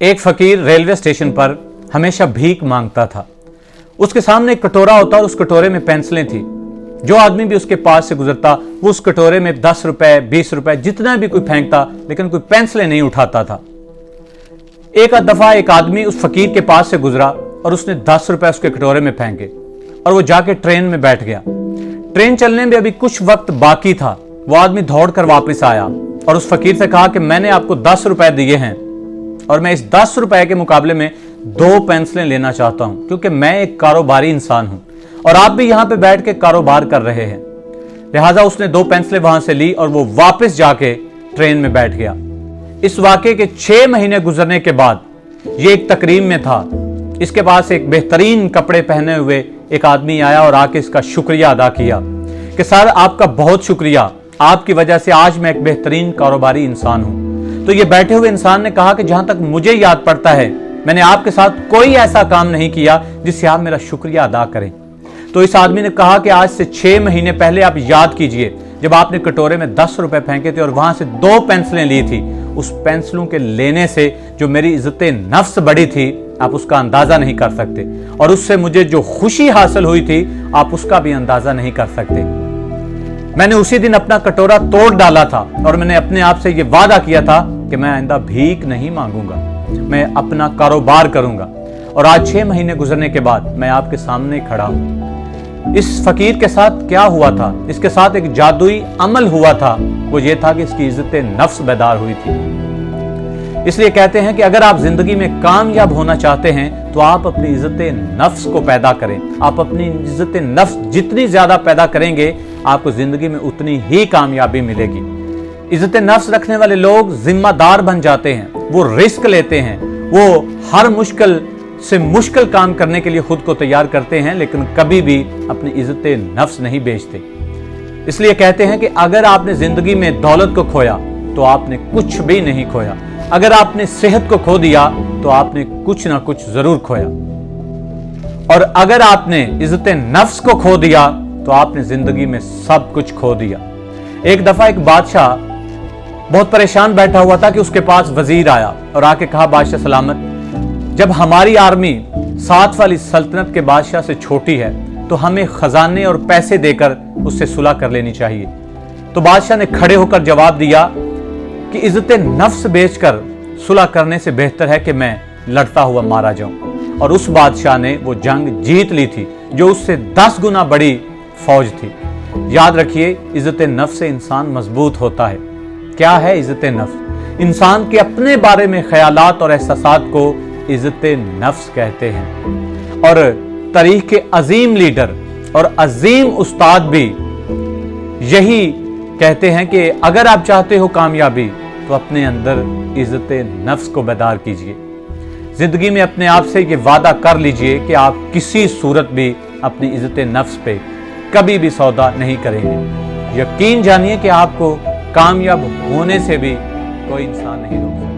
एक फकीर railway station पर हमेशा भीख मांगता था। उसके सामने एक कटोरा होता और उस कटोरे में पेंसिलें थी। जो आदमी भी उसके पास से गुजरता वो उस कटोरे में 10 रुपए 20 रुपए जितना भी कोई फेंकता, लेकिन कोई पेंसिलें नहीं उठाता था। एक दफा एक आदमी उस फकीर के पास से गुजरा और उसने 10 रुपए उसके कटोरे में फेंके और वो जाके ट्रेन में बैठ गया। ट्रेन चलने में अभी कुछ वक्त बाकी था। वो आदमी दौड़कर वापस आया और उस फकीर से कहा कि मैंने आपको 10 रुपए दिए हैं और मैं इस 10 रुपए के मुकाबले में 2 पेंसिलें लेना चाहता हूं, क्योंकि मैं एक कारोबारी इंसान हूं और आप भी यहां पे बैठ के कारोबार कर रहे हैं। लिहाजा उसने 2 पेंसिलें वहां से ली और वो वापस जाके ट्रेन में बैठ गया। इस वाकये के 6 महीने गुजरने के बाद ये एक तकरीब में था। इसके पास एक बेहतरीन कपड़े पहने हुए एक आदमी आया और आके इसका शुक्रिया अदा किया कि सर आपका बहुत शुक्रिया, आपकी वजह से आज मैं एक बेहतरीन कारोबारी इंसान हूं। तो ये बैठे हुए इंसान ने कहा कि जहां तक मुझे याद पड़ता है मैंने आपके साथ कोई ऐसा काम नहीं किया जिससे आप मेरा शुक्रिया अदा करें। तो इस आदमी ने कहा कि आज से 6 महीने पहले आप याद कीजिए जब आपने कटोरे में 10 रुपए फेंके थे और वहां से 2 पेंसिलें ली थी। उस पेंसिलों के लेने से जो मेरी इज्जत नफ्स बढ़ी थी आप उसका अंदाजा नहीं कर सकते, और उससे मुझे जो खुशी हासिल हुई थी आप उसका भी अंदाजा नहीं कर सकते। मैंने उसी दिन अपना कटोरा तोड़ डाला था और मैंने अपने आप से यह वादा किया था कि मैं आइंदा भीख नहीं मांगूंगा, मैं अपना कारोबार करूंगा। और आज 6 महीने गुजरने के बाद मैं आपके सामने खड़ा हूं। इस फकीर के साथ क्या हुआ था? इसके साथ एक जादुई अमल हुआ था। वो ये था कि इसकी इज्जत नफ्स बेदार हुई थी। इसलिए कहते हैं कि अगर आप जिंदगी में कामयाब होना चाहते हैं तो आप अपनी इज्जत नफ्स को पैदा करें। आप अपनी इज्जत नफ्स जितनी ज्यादा पैदा करेंगे आपको जिंदगी में उतनी ही कामयाबी मिलेगी। इज्जत नफ्स रखने वाले लोग जिम्मेदार बन जाते हैं, वो रिस्क लेते हैं, वो हर मुश्किल से मुश्किल काम करने के लिए खुद को तैयार करते हैं, लेकिन कभी भी अपनी इज्जत नफ्स नहीं बेचते। इसलिए कहते हैं कि अगर आपने जिंदगी में दौलत को खोया तो आपने कुछ भी नहीं खोया। अगर आपने सेहत को खो दिया तो आपने कुछ ना कुछ जरूर खोया, और अगर आपने इज्जत नफ्स को खो दिया तो आपने जिंदगी में सब कुछ खो दिया। एक दफा एक बादशाह बहुत परेशान बैठा हुआ था कि उसके पास वजीर आया और आके कहा, बादशाह सलामत, जब हमारी आर्मी 7 वाली सल्तनत के बादशाह से छोटी है तो हमें खजाने और पैसे देकर उससे सुलह कर लेनी चाहिए। तो बादशाह ने खड़े होकर जवाब दिया कि इज्जत नफ्स बेचकर सुलह करने से बेहतर है कि मैं लड़ता हुआ मारा जाऊं। और उस बादशाह ने वो जंग जीत ली थी जो उससे 10 गुना बड़ी फौज थी। याद रखिए, इज्जत नफ्स से इंसान मजबूत होता है। क्या है इज्जत नफ्स? इंसान के अपने बारे में ख्यालात और एहसासात को इज्जत नफ्स कहते हैं। और तारीख के अजीम लीडर और अजीम उस्ताद भी यही कहते हैं कि अगर आप चाहते हो कामयाबी तो अपने अंदर इज्जत नफ्स को बेदार कीजिए। जिंदगी में अपने आप से ये वादा कर लीजिए कि आप किसी सूरत भी अपनी इज्जत नफ्स पे कभी भी सौदा नहीं करेंगे। यकीन जानिए कि आपको कामयाब होने से भी कोई इंसान नहीं रोक सकता।